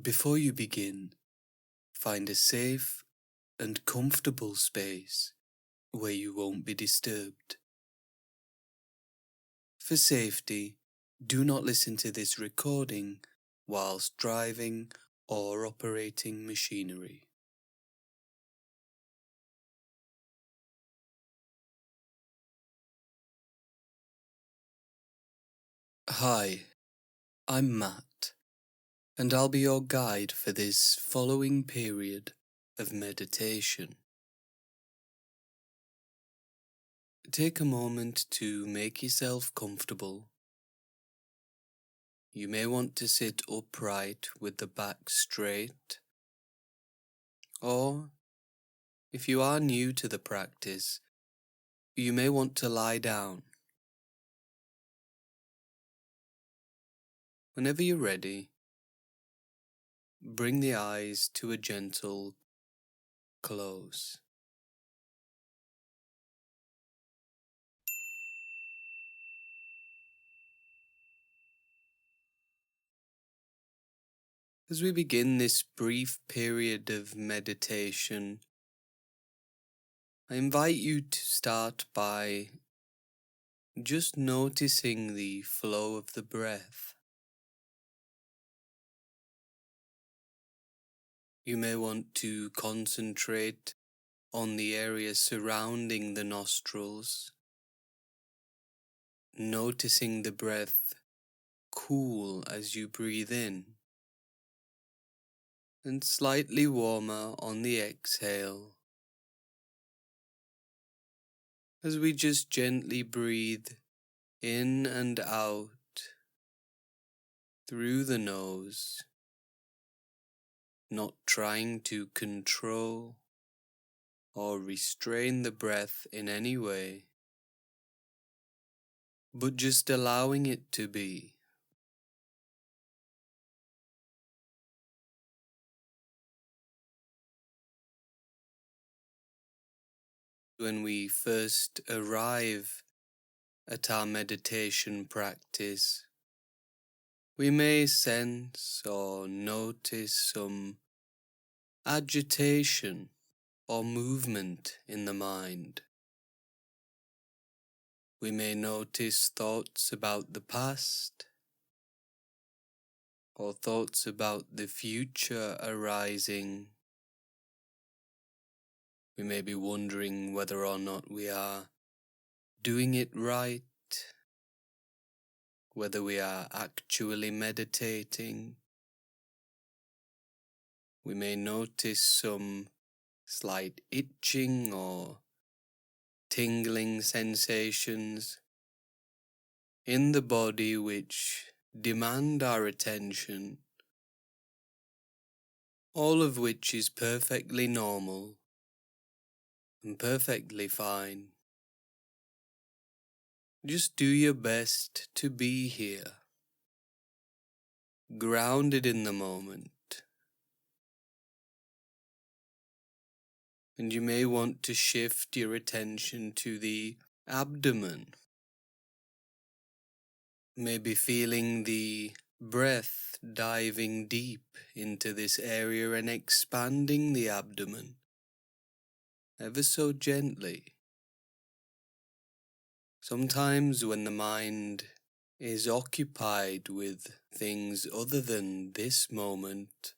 Before you begin, find a safe and comfortable space where you won't be disturbed. For safety, do not listen to this recording whilst driving or operating machinery. Hi, I'm Matt, and I'll be your guide for this following period of meditation. Take a moment to make yourself comfortable. You may want to sit upright with the back straight, or if you are new to the practice, you may want to lie down. Whenever you're ready, bring the eyes to a gentle close. As we begin this brief period of meditation, I invite you to start by just noticing the flow of the breath. You may want to concentrate on the area surrounding the nostrils, noticing the breath cool as you breathe in, and slightly warmer on the exhale, as we just gently breathe in and out through the nose, not trying to control or restrain the breath in any way, but just allowing it to be. When we first arrive at our meditation practice, we may sense or notice some agitation or movement in the mind. We may notice thoughts about the past or thoughts about the future arising. We may be wondering whether or not we are doing it right, whether we are actually meditating. We may notice some slight itching or tingling sensations in the body which demand our attention, all of which is perfectly normal and perfectly fine. Just do your best to be here, grounded in the moment. And you may want to shift your attention to the abdomen, maybe feeling the breath diving deep into this area and expanding the abdomen ever so gently. Sometimes when the mind is occupied with things other than this moment,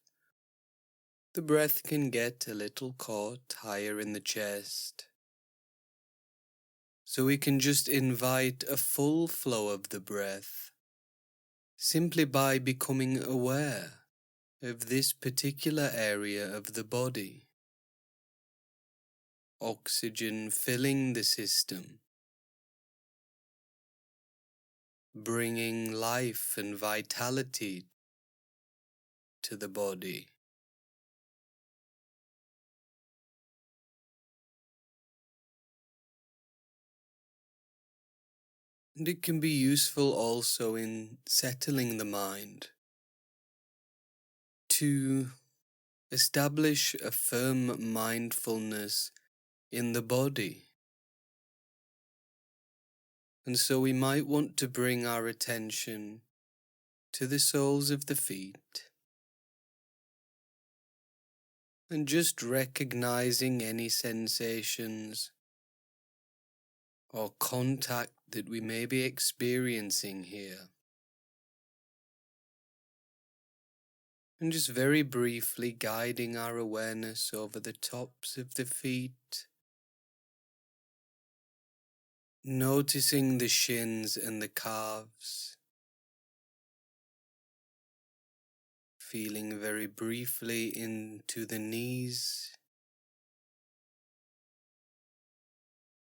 the breath can get a little caught higher in the chest. So we can just invite a full flow of the breath simply by becoming aware of this particular area of the body. Oxygen filling the system, bringing life and vitality to the body. And it can be useful also in settling the mind to establish a firm mindfulness in the body. And so we might want to bring our attention to the soles of the feet, and just recognizing any sensations or contact that we may be experiencing here. And just very briefly guiding our awareness over the tops of the feet, noticing the shins and the calves, feeling very briefly into the knees,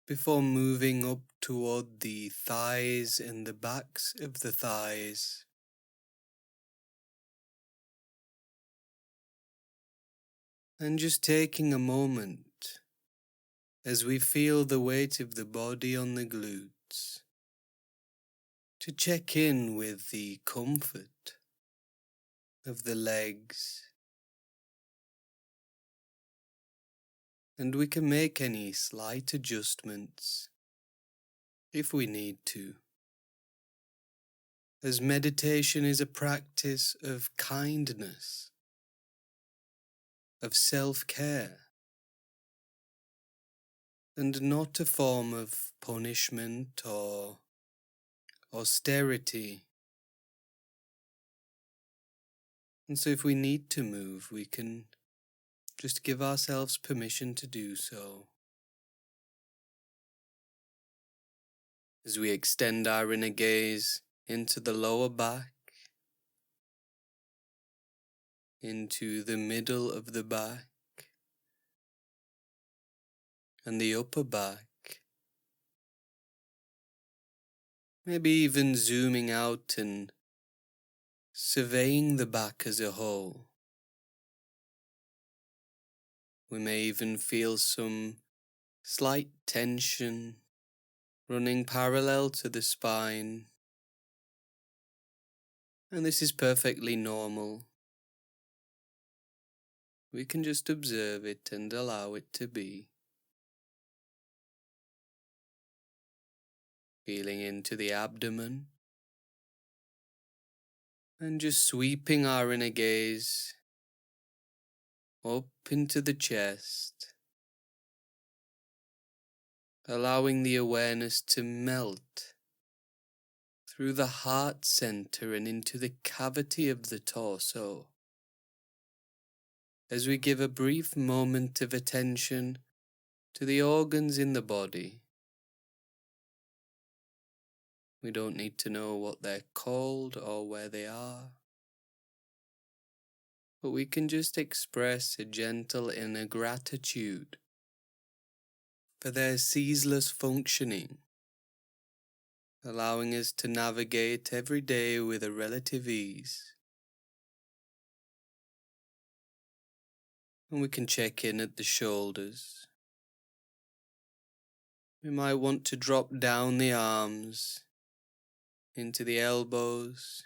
before moving up toward the thighs and the backs of the thighs. And just taking a moment as we feel the weight of the body on the glutes to check in with the comfort of the legs, and we can make any slight adjustments if we need to, as meditation is a practice of kindness, of self-care, and not a form of punishment or austerity. And so if we need to move, we can just give ourselves permission to do so. As we extend our inner gaze into the lower back, into the middle of the back, and the upper back, maybe even zooming out and surveying the back as a whole. We may even feel some slight tension running parallel to the spine, and this is perfectly normal. We can just observe it and allow it to be. Feeling into the abdomen, and just sweeping our inner gaze up into the chest, allowing the awareness to melt through the heart center and into the cavity of the torso, as we give a brief moment of attention to the organs in the body. We don't need to know what they're called or where they are, but we can just express a gentle inner gratitude for their ceaseless functioning, allowing us to navigate every day with a relative ease. And we can check in at the shoulders. We might want to drop down the arms into the elbows,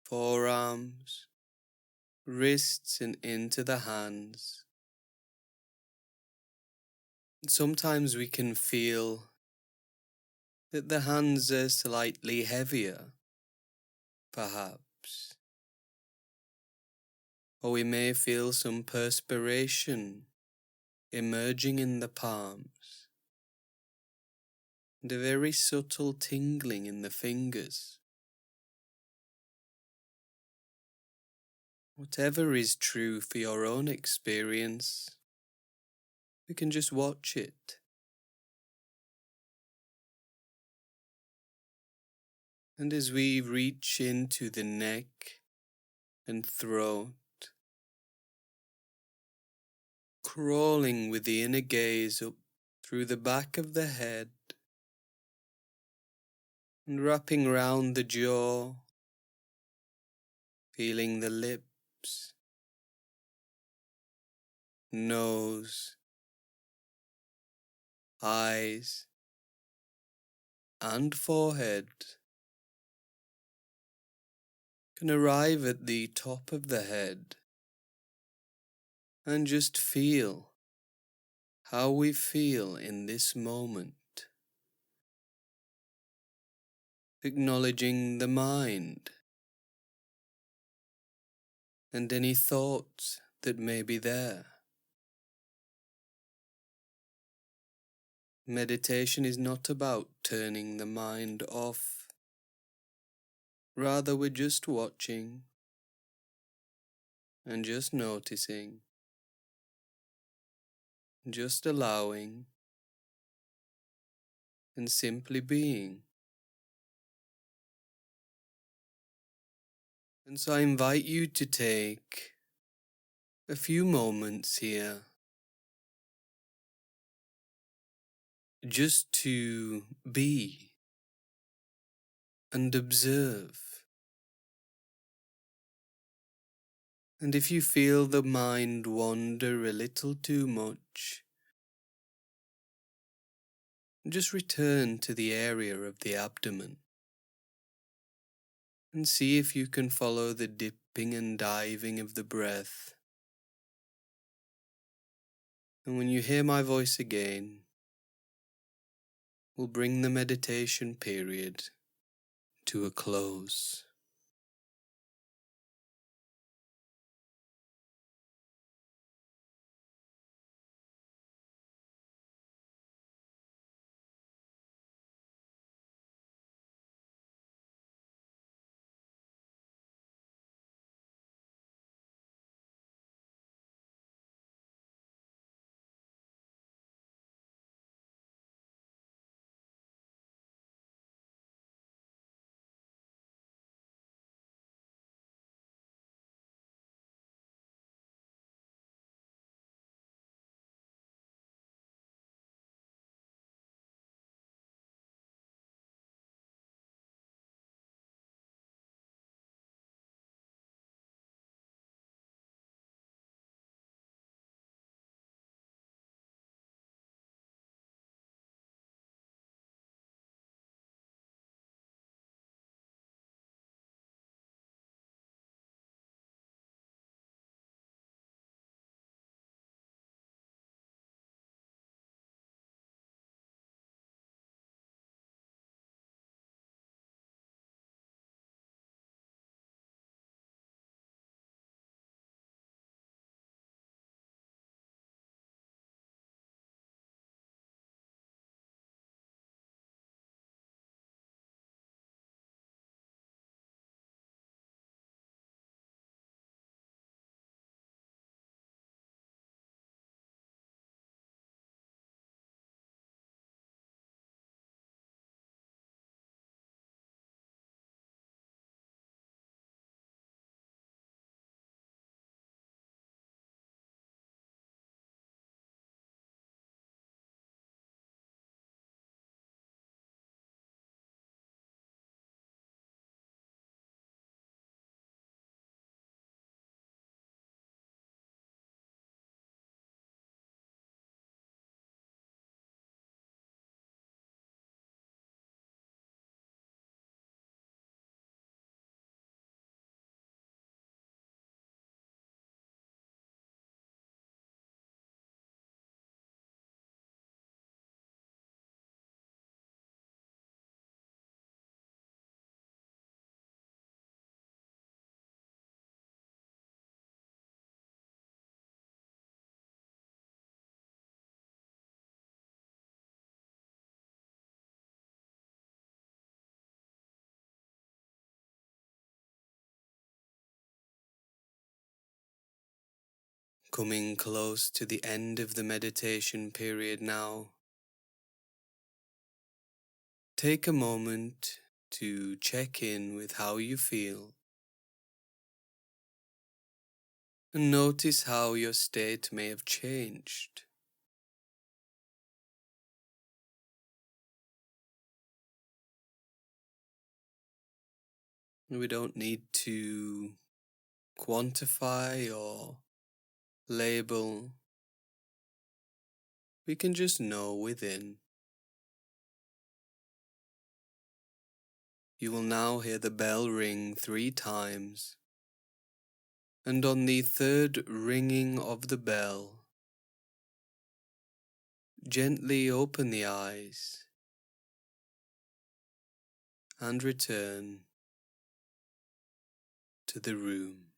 forearms, wrists, and into the hands. And sometimes we can feel that the hands are slightly heavier, perhaps. Or we may feel some perspiration emerging in the palms, and a very subtle tingling in the fingers. Whatever is true for your own experience, we can just watch it. And as we reach into the neck and throat, crawling with the inner gaze up through the back of the head and wrapping round the jaw, feeling the lips, nose, eyes, and forehead, can arrive at the top of the head and just feel how we feel in this moment, acknowledging the mind and any thoughts that may be there. Meditation is not about turning the mind off. Rather, we're just watching and just noticing, just allowing and simply being. And so I invite you to take a few moments here just to be and observe. And if you feel the mind wander a little too much, just return to the area of the abdomen and see if you can follow the dipping and diving of the breath. And when you hear my voice again, we'll bring the meditation period to a close. Coming close to the end of the meditation period now, take a moment to check in with how you feel and notice how your state may have changed. We don't need to quantify or label. We can just know within. You will now hear the bell ring 3 times, and on the third ringing of the bell, gently open the eyes and return to the room.